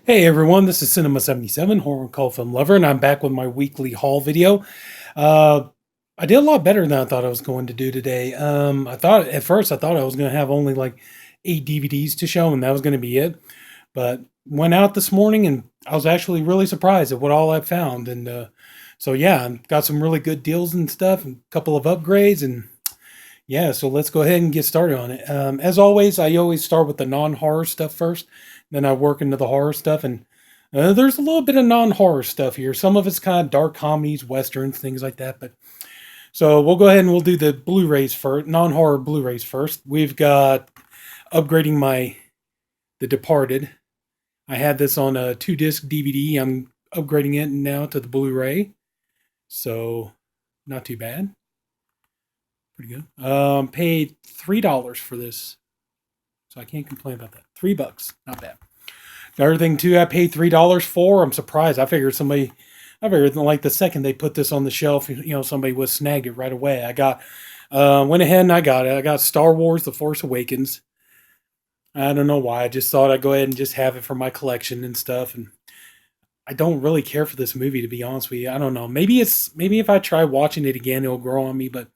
Hey everyone, this is Cinema77, horror and cult film lover, and I'm back with my weekly haul video. Uh, I did a lot better than I thought I was going to do today. I thought at first I thought I was going to have only like 8 DVDs to show, and that was going to be it. But went out this morning, and I was actually really surprised at what all I found. And so yeah, got some really good deals and stuff, and a couple of upgrades, and yeah, so let's go ahead and get started on it. As always, I always start with the non-horror stuff first, then I work into the horror stuff, and there's a little bit of non-horror stuff here. Some of it's kind of dark comedies, westerns, things like that. But so we'll go ahead and we'll do the Blu-rays first, non-horror Blu-rays first. We've got upgrading my The Departed. I had this on a 2-disc DVD. I'm upgrading it now to the Blu-ray, so not too bad. Pretty good. Paid $3 for this, so I can't complain about that. $3, not bad. The other thing too, I paid $3 for. I'm surprised. I figured like the second they put this on the shelf, somebody would snagged it right away. Went ahead and I got it. I got Star Wars: The Force Awakens. I don't know why. I just thought I'd go ahead and just have it for my collection and stuff. And I don't really care for this movie, to be honest with you. I don't know. Maybe if I try watching it again, it'll grow on me. But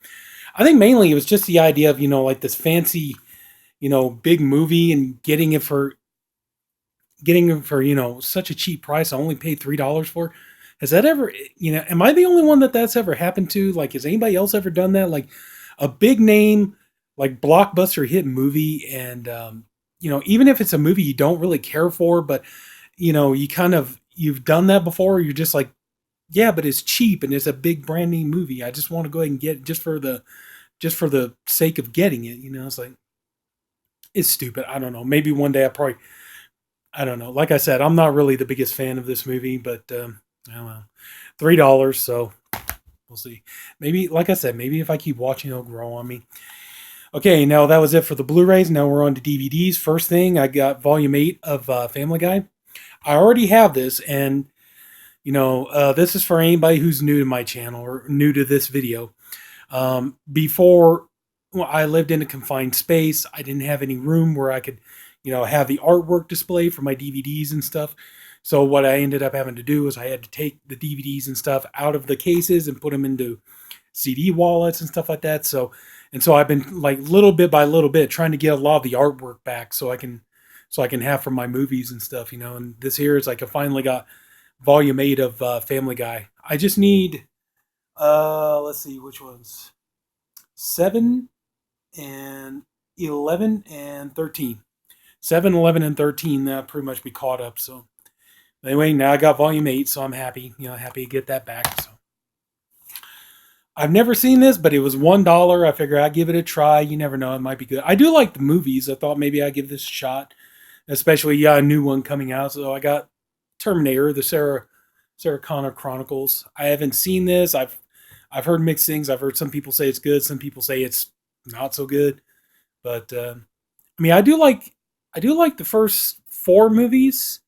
I think mainly it was just the idea of like this fancy, big movie and getting it for such a cheap price. I only paid $3 for. Has that ever, am I the only one that's ever happened to? Like, has anybody else ever done that? Like a big name, like blockbuster hit movie, and even if it's a movie you don't really care for, but you've done that before. You're just like, yeah, but it's cheap and it's a big brand name movie. I just want to go ahead and get it just for the sake of getting it. It's like, it's stupid. I don't know. Maybe one day I don't know. Like I said, I'm not really the biggest fan of this movie, but I don't know. $3, so we'll see. Maybe, like I said, maybe if I keep watching, it'll grow on me. Okay, now that was it for the Blu-rays. Now we're on to DVDs. First thing, I got Volume 8 of Family Guy. I already have this, and this is for anybody who's new to my channel or new to this video. Before, I lived in a confined space. I didn't have any room where I could, have the artwork display for my DVDs and stuff. So what I ended up having to do was I had to take the DVDs and stuff out of the cases and put them into CD wallets and stuff like that. So I've been like little bit by little bit trying to get a lot of the artwork back so I can have for my movies and stuff. And this here is like I finally got Volume 8 of Family Guy. I just need let's see which ones. 7 and 11 and 13. 7, 11, and 13, that'll pretty much be caught up. So anyway, now I got Volume 8, so I'm happy, happy to get that back. So I've never seen this, but it was $1. I figure I'd give it a try. You never know, it might be good. I do like the movies. I thought maybe I'd give this a shot, especially a new one coming out. So I got Terminator, the Sarah Connor Chronicles. I haven't seen this. I've heard mixed things. I've heard some people say it's good, some people say it's not so good. But I mean, I do like the first 4 movies.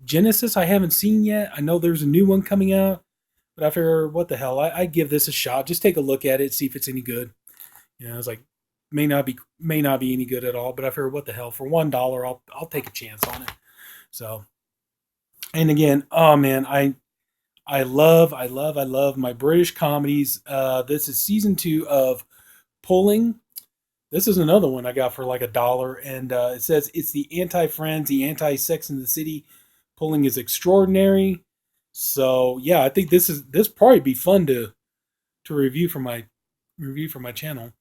Genesis I haven't seen yet. I know there's a new one coming out, but I figure, what the hell? I'd give this a shot. Just take a look at it, see if it's any good. It's like may not be any good at all, but I figure, what the hell? For $1, I'll take a chance on it. So, and again, oh man, I love my British comedies. This is season 2 of Pulling. This is another one I got for like $1, and it says it's the anti-Friends, the anti-Sex in the City. Pulling is extraordinary. So yeah, I think this probably be fun to review for my channel.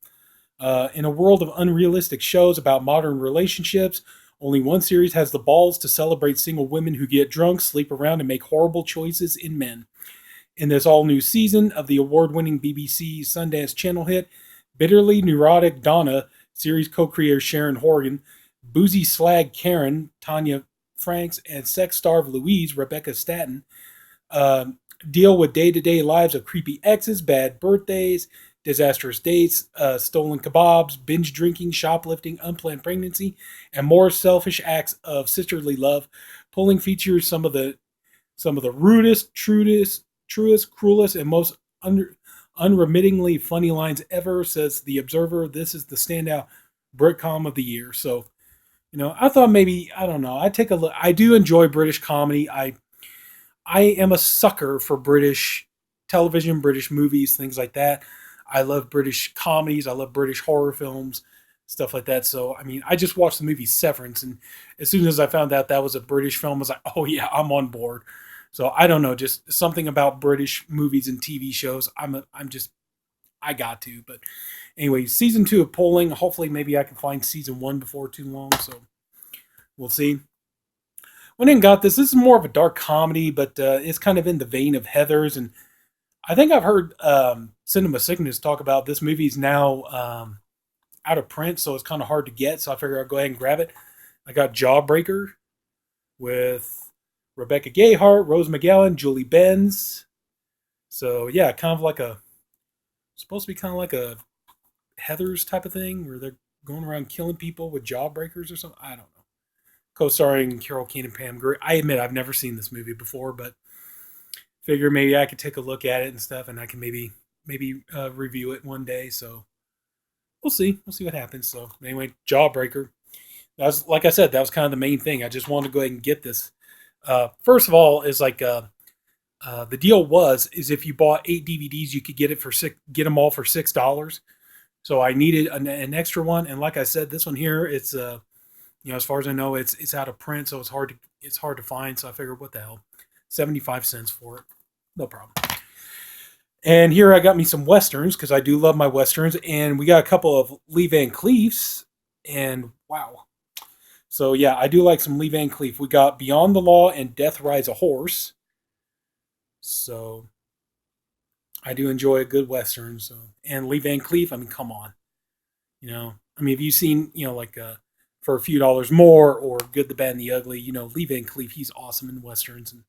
In a world of unrealistic shows about modern relationships, only one series has the balls to celebrate single women who get drunk, sleep around, and make horrible choices in men. In this all-new season of the award-winning BBC Sundance Channel hit, bitterly neurotic Donna, series co-creator Sharon Horgan, boozy slag Karen, Tanya Franks, and sex-starved Louise, Rebecca Staton, deal with day-to-day lives of creepy exes, bad birthdays, disastrous dates, stolen kebabs, binge drinking, shoplifting, unplanned pregnancy, and more selfish acts of sisterly love. Pulling features some of the rudest, truest, cruelest, and most unremittingly funny lines ever, says The Observer. This is the standout Britcom of the year. So I thought maybe, I don't know. I take a look. I do enjoy British comedy. I am a sucker for British television, British movies, things like that. I love British comedies. I love British horror films, stuff like that. So, I mean, I just watched the movie Severance, and as soon as I found out that was a British film, I was like, oh yeah, I'm on board. So I don't know, just something about British movies and TV shows. I'm just, I got to. But anyway, season 2 of Polling. Hopefully, maybe I can find season 1 before too long. So we'll see. Went and got this. This is more of a dark comedy, but it's kind of in the vein of Heathers. And I think I've heard Cinema Sickness talk about this movie's now out of print, so it's kind of hard to get. So I figure I'll go ahead and grab it. I got Jawbreaker with Rebecca Gayheart, Rose McGowan, Julie Benz. So yeah, kind of like a supposed to be kind of like a Heathers type of thing where they're going around killing people with jawbreakers or something. I don't know. Co-starring Carol Kane and Pam Grier. I admit I've never seen this movie before, but figure maybe I could take a look at it and stuff, and I can maybe review it one day. So we'll see. We'll see what happens. So anyway, Jawbreaker. That was, like I said, that was kind of the main thing. I just wanted to go ahead and get this. First of all, is like the deal is if you bought 8 DVDs, you could get them all for $6. So I needed an extra one, and like I said, this one here, it's as far as I know, it's out of print, so it's hard to find. So I figured, what the hell, 75 cents for it, no problem. And here I got me some westerns because I do love my westerns, and we got a couple of Lee Van Cleefs, and wow. So yeah, I do like some Lee Van Cleef. We got Beyond the Law and Death Rides a Horse. So I do enjoy a good western. So and Lee Van Cleef, I mean, come on, I mean, have you seen like for a few dollars more or Good, the Bad, and the Ugly? Lee Van Cleef, he's awesome in westerns, and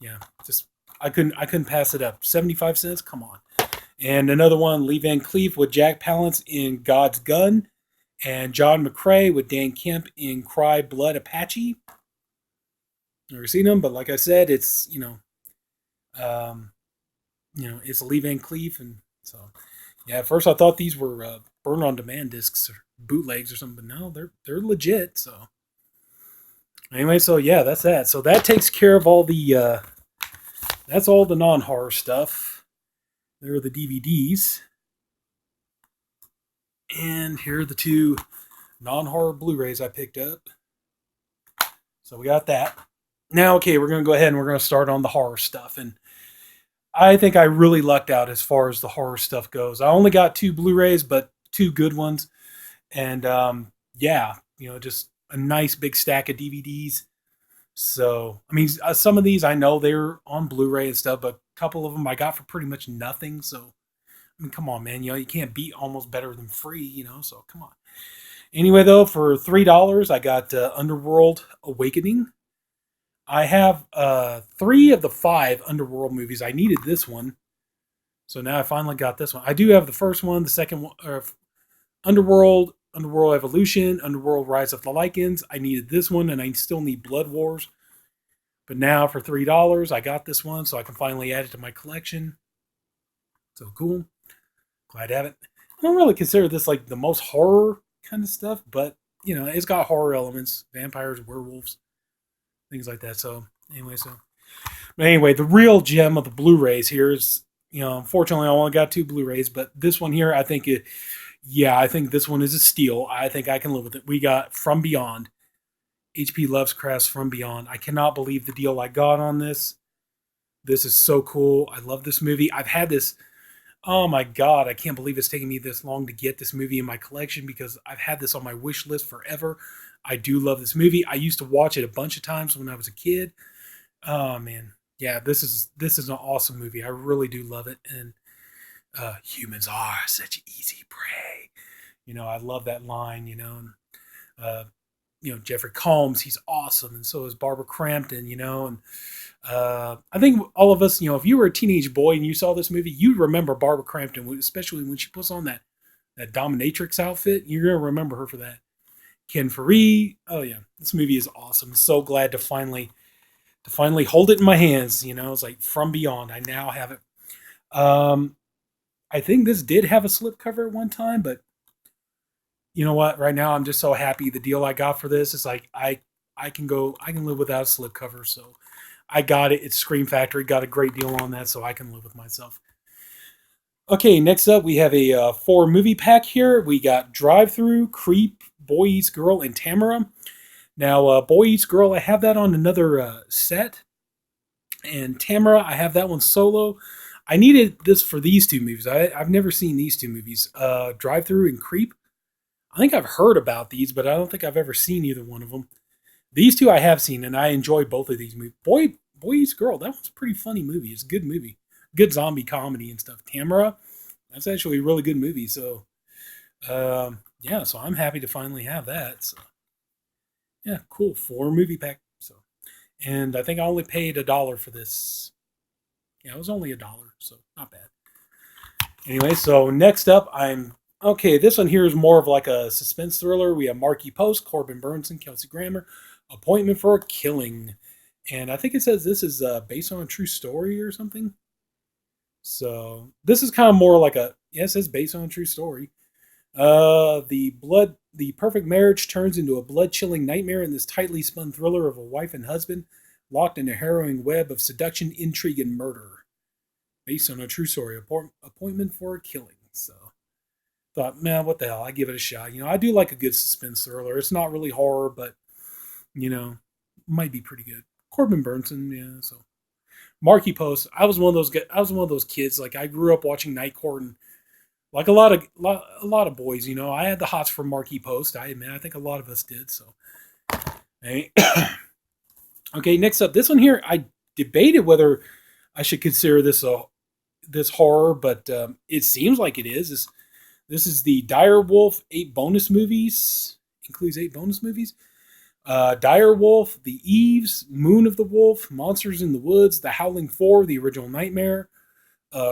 yeah, just I couldn't pass it up. 75 cents, come on. And another one, Lee Van Cleef with Jack Palance in God's Gun, and John McCrae with Dan Kemp in Cry Blood Apache. Never seen them, but like I said, it's um, it's Lee Van Cleef, and so yeah. At first, I thought these were burn on demand discs or bootlegs or something, but no, they're legit. So anyway, so yeah, that's that. So that takes care of all the that's all the non horror stuff. There are the DVDs, and here are the 2 non horror Blu-rays I picked up. So we got that. Now, okay, we're gonna go ahead and we're gonna start on the horror stuff, and I think I really lucked out as far as the horror stuff goes. I only got 2 Blu-rays, but 2 good ones. And yeah, just a nice big stack of DVDs. So, I mean, some of these I know they're on Blu-ray and stuff, but a couple of them I got for pretty much nothing. So, I mean, come on, man. You can't beat almost better than free, so come on. Anyway, though, for $3, I got Underworld Awakening. I have 3 of the 5 Underworld movies. I needed this one. So now I finally got this one. I do have the first one, the second one, Underworld, Underworld Evolution, Underworld Rise of the Lycans. I needed this one, and I still need Blood Wars. But now for $3, I got this one, so I can finally add it to my collection. So cool. Glad to have it. I don't really consider this like the most horror kind of stuff, but it's got horror elements, vampires, werewolves, things like that. So anyway, the real gem of the Blu-rays here is, unfortunately I only got 2 Blu-rays, but this one here, I think I think this one is a steal. I think I can live with it. We got From Beyond, H.P. Lovecraft's From Beyond. I cannot believe the deal I got on this. This is so cool. I love this movie. I've had this. Oh my God, I can't believe it's taking me this long to get this movie in my collection because I've had this on my wish list forever. I do love this movie. I used to watch it a bunch of times when I was a kid. Oh man. Yeah, this is an awesome movie. I really do love it. And humans are such easy prey. I love that line, and Jeffrey Combs, he's awesome, and so is Barbara Crampton, and I think all of us, if you were a teenage boy and you saw this movie, you'd remember Barbara Crampton, especially when she puts on that dominatrix outfit. You're gonna remember her for that. Ken Faree, oh yeah, this movie is awesome. So glad to finally hold it in my hands. It's like From Beyond. I now have it. I think this did have a slipcover at one time, but you know what? Right now, I'm just so happy the deal I got for this is like I can live without a slipcover. So I got it. It's Scream Factory. Got a great deal on that, so I can live with myself. Okay, next up we have a four movie pack here. We got Drive Through, Creep, Boy Eats Girl, and Tamara. Now, Boy Eats Girl, I have that on another set, and Tamara, I have that one solo. I needed this for these two movies. I've never seen these two movies, Drive Through and Creep. I think I've heard about these, but I don't think I've ever seen either one of them. These two I have seen, and I enjoy both of these movies. Boy Eats Girl, that one's a pretty funny movie. It's a good movie, good zombie comedy and stuff. Tamara, that's actually a really good movie. So, yeah, so I'm happy to finally have that. So, yeah, cool. Four movie pack. So, and I think I only paid $1 for this. Yeah, it was only $1, so not bad. Anyway, so next up, I'm okay. This one here is more of like a suspense thriller. We have Marky Post, Corbin Burnson, Kelsey Grammer, Appointment for a Killing, and I think it says this is based on a true story or something. So this is kind of more like a yes, it says based on a true story. The perfect marriage turns into a blood-chilling nightmare in this tightly spun thriller of a wife and husband locked in a harrowing web of seduction, intrigue, and murder, based on a true story. Appointment for a Killing. So thought, man, what the hell? I give it a shot. I do like a good suspense thriller. It's not really horror, but you know, might be pretty good. Corbin Burnson, yeah. So Marky Post. I was one of those. I was one of those kids. Like I grew up watching Night Court, and like a lot of boys, I had the hots for Marky Post. I admit, I think a lot of us did. So, hey. Okay, next up, this one here, I debated whether I should consider this horror, but it seems like it is. This is the Dire Wolf 8 bonus movies. Includes 8 bonus movies. Dire Wolf, The Eves, Moon of the Wolf, Monsters in the Woods, The Howling Four, The Original Nightmare,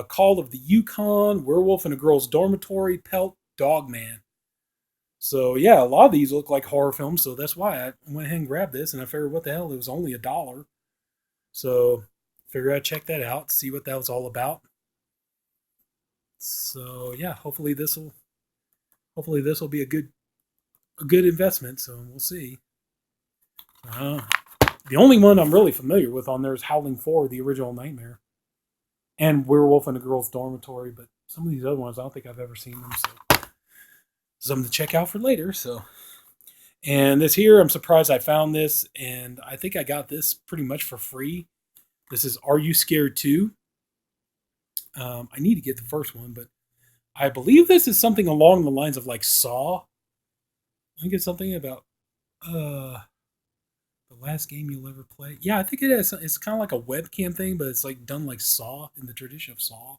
Call of the Yukon, Werewolf in a Girl's Dormitory, Pelt, Dogman. So yeah, a lot of these look like horror films, so that's why I went ahead and grabbed this, and I figured, what the hell, it was only $1. So figured I'd check that out, see what that was all about. So yeah, hopefully this will be a good investment. So we'll see. Uh, the only one I'm really familiar with on there is Howling 4, The Original Nightmare, and Werewolf in a Girl's Dormitory. But some of these other ones, I don't think I've ever seen them. So something to check out for later. So, and this here, I'm surprised I found this, and I think I got this pretty much for free. This is Are You Scared Too? I need to get the first one, but I believe this is something along the lines of like Saw. I think it's something about the last game you'll ever play. Yeah, I think it is. It's kind of like a webcam thing, but it's like done like Saw in the tradition of Saw.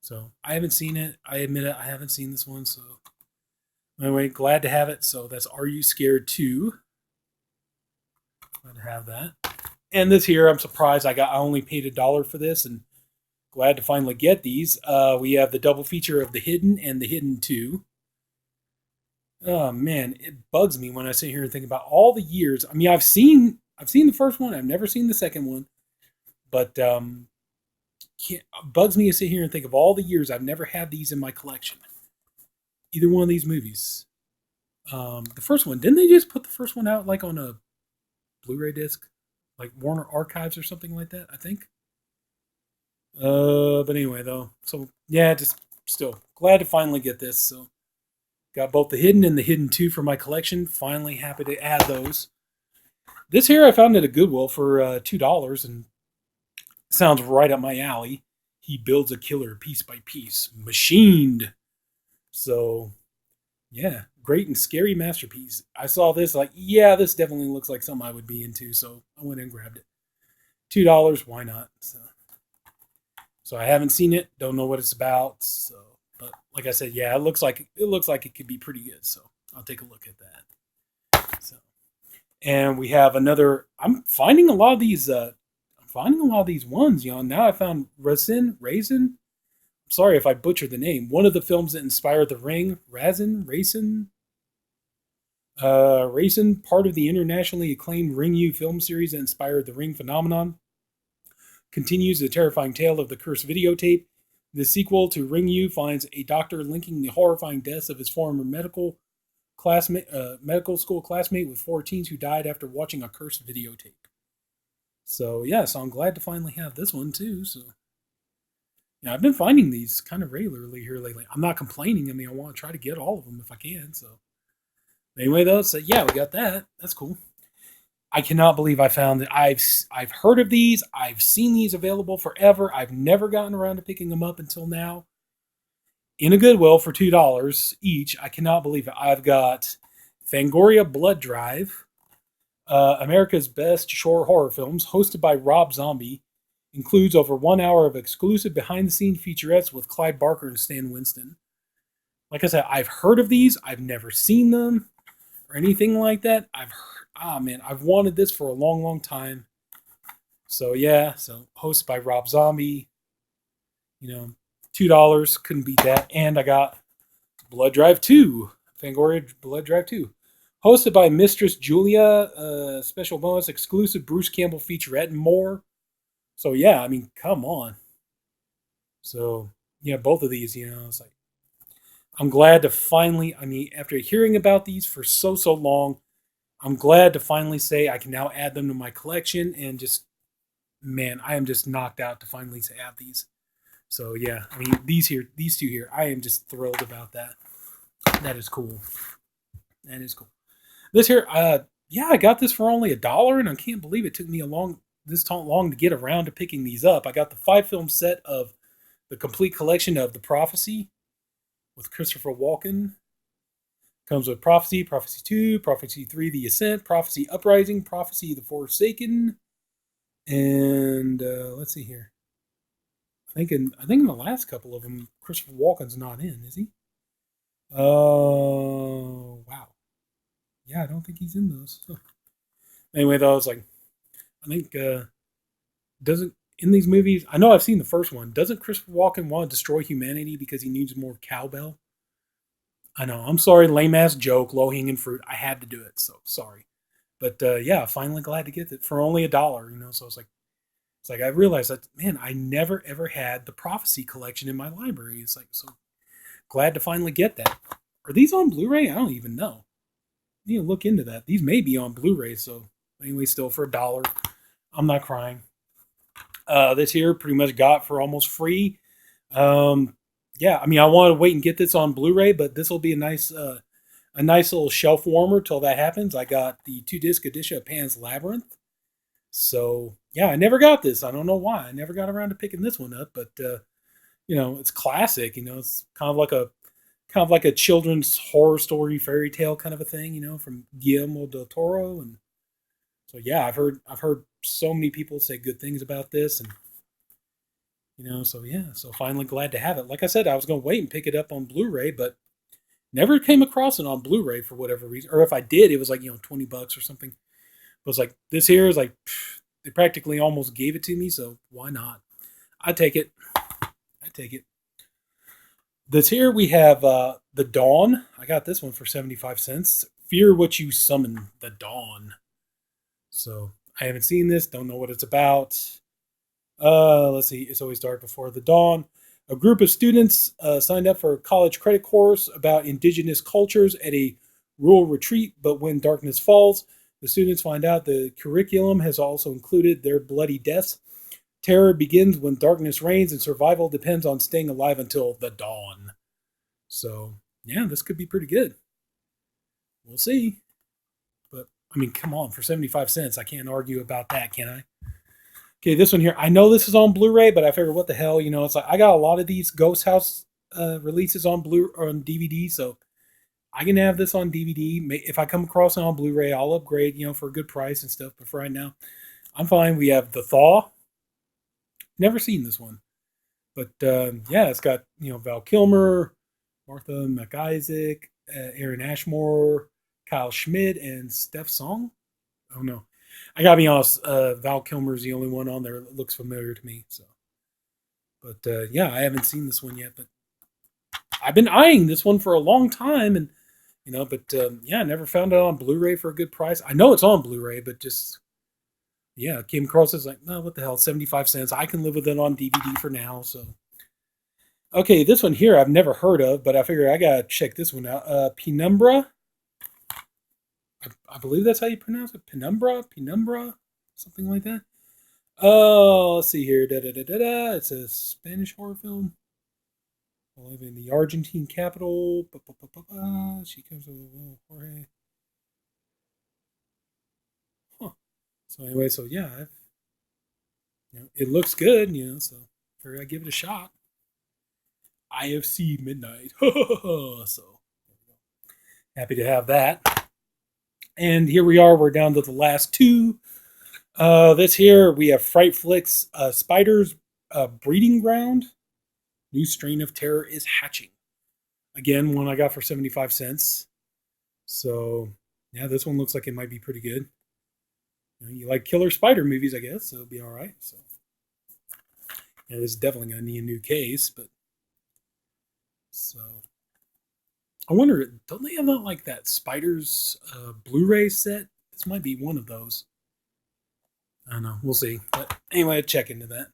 So I haven't seen it. I admit it. I haven't seen this one. So anyway, glad to have it. So that's Are You Scared Too? Glad to have that. And this here, I'm surprised I only paid $1 for this, and glad to finally get these. We have the double feature of The Hidden and The Hidden 2. Oh man, it bugs me when I sit here and think about all the years. I mean, I've seen the first one. I've never seen the second one, but bugs me to sit here and think of all the years I've never had these in my collection. Either one of these movies. The first one, didn't they just put the first one out like on a Blu-ray disc, like Warner Archives or something like that? I think. But anyway, though, so yeah, just still glad to finally get this. So got both The Hidden and The Hidden 2 for my collection. Finally happy to add those. This here I found at a Goodwill for $2, and sounds right up my alley. He builds a killer piece by piece, machined. So yeah, great and scary masterpiece. I saw this like, yeah, this definitely looks like something I would be into. So I went and grabbed it. $2, why not? So I haven't seen it, don't know what it's about. So, but like I said, yeah, it looks like it could be pretty good. So I'll take a look at that. So, and we have another. I'm finding a lot of these. I'm finding a lot of these ones. Now I found Raisin. Sorry if I butchered the name. One of the films that inspired The Ring. Raisin. Raisin, part of the internationally acclaimed Ring U film series that inspired the Ring phenomenon, continues the terrifying tale of the cursed videotape. The sequel to Ring U finds a doctor linking the horrifying deaths of his former medical medical school classmate with four teens who died after watching a cursed videotape. So yeah, so I'm glad to finally have this one too. So yeah, I've been finding these kind of regularly here lately. I'm not complaining. I mean, I want to try to get all of them if I can. So anyway, though, so yeah, we got that. That's cool. I cannot believe I found that. I've heard of these. I've seen these available forever. I've never gotten around to picking them up until now. In a Goodwill for $2 each. I cannot believe it. I've got Fangoria Blood Drive, America's Best Short Horror Films, hosted by Rob Zombie. Includes over 1 hour of exclusive behind-the-scenes featurettes with Clyde Barker and Stan Winston. Like I said, I've heard of these. I've never seen them or anything like that. I've wanted this for a long, long time. So yeah, so hosted by Rob Zombie. $2, couldn't beat that. And I got Blood Drive 2, Fangoria Blood Drive 2. Hosted by Mistress Julia, special bonus, exclusive Bruce Campbell featurette, and more. So yeah, I mean, come on. So yeah, both of these, it's like, I'm glad to finally, after hearing about these for so long, I'm glad to finally say I can now add them to my collection, and just, man, I am just knocked out to finally have these. So yeah, these two here, I am just thrilled about that. That is cool. That is cool. This here, yeah, I got this for only $1, and I can't believe it took me this long to get around to picking these up. I got the 5-film set of the complete collection of The Prophecy with Christopher Walken. Comes with Prophecy, Prophecy 2, Prophecy 3, The Ascent, Prophecy Uprising, Prophecy The Forsaken, and let's see here. I think in the last couple of them, Christopher Walken's not in, is he? Oh, wow. Yeah, I don't think he's in those. Anyway, though, it's like, I think doesn't in these movies. I know I've seen the first one. Doesn't Christopher Walken want to destroy humanity because he needs more cowbell? I know. I'm sorry, lame ass joke, low hanging fruit. I had to do it, so sorry. But yeah, finally glad to get it for only $1. So it's like I realized that, man, I never ever had the Prophecy collection in my library. It's like, so glad to finally get that. Are these on Blu-ray? I don't even know. I need to look into that. These may be on Blu-ray. So anyway, still for $1, I'm not crying. This here pretty much got for almost free. Yeah, I want to wait and get this on Blu-ray, but this will be a nice little shelf warmer till that happens. I got the 2-disc edition of Pan's Labyrinth. So yeah, I never got this. I don't know why. I never got around to picking this one up, but it's classic. It's kind of like a children's horror story, fairy tale kind of a thing. From Guillermo del Toro, and so yeah, I've heard so many people say good things about this, and so yeah, so finally glad to have it. Like I said, I was going to wait and pick it up on Blu-ray, but never came across it on Blu-ray for whatever reason. Or if I did, it was like, $20 or something. But it's like, this here is like, they practically almost gave it to me, so why not? I take it. This here we have The Dawn. I got this one for 75 cents. Fear What You Summon, The Dawn. So I haven't seen this, don't know what it's about. Let's see. It's always dark before the dawn. A group of students signed up for a college credit course about indigenous cultures at a rural retreat, but when darkness falls, the students find out the curriculum has also included their bloody deaths. Terror begins when darkness reigns, and survival depends on staying alive until the dawn. So, yeah, this could be pretty good. We'll see. But, come on, for 75 cents, I can't argue about that, can I? Okay, this one here. I know this is on Blu-ray, but I figured, what the hell? It's like I got a lot of these Ghost House releases on DVD, so I can have this on DVD. If I come across it on Blu-ray, I'll upgrade, for a good price and stuff. But for right now, I'm fine. We have The Thaw. Never seen this one, but yeah, it's got Val Kilmer, Martha McIsaac, Aaron Ashmore, Kyle Schmidt, and Steph Song. Oh no. I gotta be honest, Val Kilmer's the only one on there that looks familiar to me. So, but yeah, I haven't seen this one yet, but I've been eyeing this one for a long time, and but yeah, I never found it on Blu-ray for a good price. I know it's on Blu-ray, but just yeah, came across as like, no, what the hell, 75 cents. I can live with it on DVD for now. So, okay, this one here I've never heard of, but I figure I gotta check this one out. Penumbra. I believe that's how you pronounce it. Penumbra, something like that. Oh, let's see here. Da, da, da, da, da. It's a Spanish horror film. I live in the Argentine capital. Ba, ba, ba, ba, ba. She comes with Jorge. Huh. So anyway, so yeah, it looks good, so figure I give it a shot. IFC Midnight. So happy to have that. And here we are. We're down to the last two. This here we have Fright Flicks, Spiders, Breeding Ground. New strain of terror is hatching. Again, one I got for 75 cents. So yeah, this one looks like it might be pretty good. You like killer spider movies, I guess, so it'll be all right. So yeah, this is definitely gonna need a new case, but so I wonder, don't they have like that Spiders Blu-ray set? This might be one of those. I don't know. We'll see. But anyway, check into that.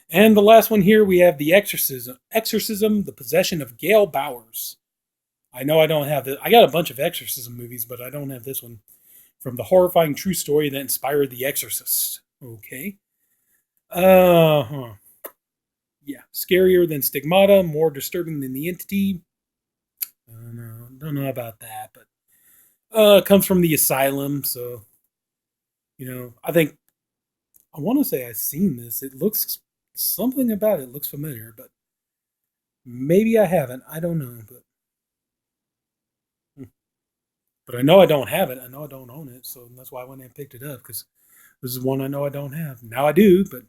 And the last one here, we have The Exorcism, The Possession of Gail Bowers. I know I don't have this. I got a bunch of Exorcism movies, but I don't have this one. From the horrifying true story that inspired The Exorcist. Okay. Yeah. Scarier than Stigmata, more disturbing than The Entity. Don't know about that, but it comes from the asylum, so I think I want to say I've seen this. It looks something about it looks familiar, but maybe I haven't. I don't know, but I know I don't have it. I know I don't own it, so that's why I went and picked it up because this is one I know I don't have. Now I do, but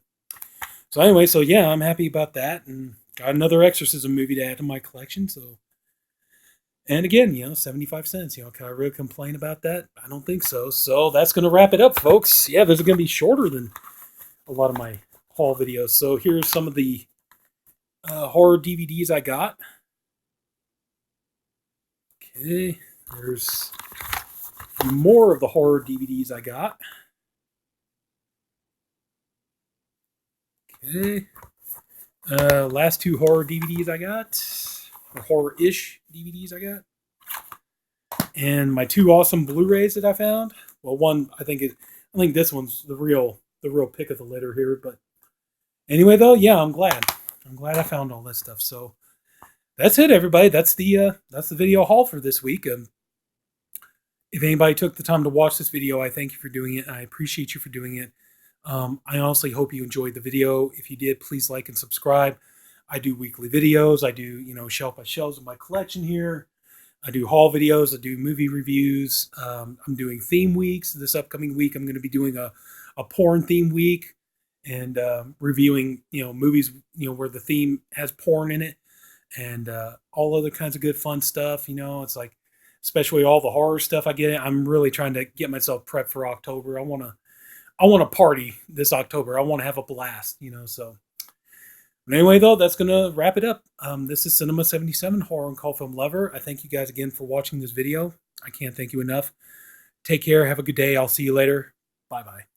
so anyway, so yeah, I'm happy about that, and got another Exorcism movie to add to my collection. So, and again, 75 cents. Can I really complain about that? I don't think so. So that's going to wrap it up, folks. Yeah, this is going to be shorter than a lot of my haul videos. So here's some of the horror DVDs I got. Okay, there's more of the horror DVDs I got. Okay, last two horror DVDs I got, or horror-ish DVDs I got, and my two awesome Blu-rays that I found. Well, one I think this one's the real pick of the litter here. But anyway, though, yeah, I'm glad I found all this stuff. So that's it, everybody. That's the video haul for this week. If anybody took the time to watch this video, I thank you for doing it. I appreciate you for doing it. I honestly hope you enjoyed the video. If you did, please like and subscribe. I do weekly videos. I do, shelf by shelves of my collection here. I do haul videos. I do movie reviews. I'm doing theme weeks. This upcoming week, I'm going to be doing a porn theme week and reviewing, movies, where the theme has porn in it and all other kinds of good fun stuff. It's like, especially all the horror stuff I get. I'm really trying to get myself prepped for October. I want to party this October. I want to have a blast, so. But anyway, though, that's going to wrap it up. This is Cinema 77, Horror and Cult Film Lover. I thank you guys again for watching this video. I can't thank you enough. Take care. Have a good day. I'll see you later. Bye-bye.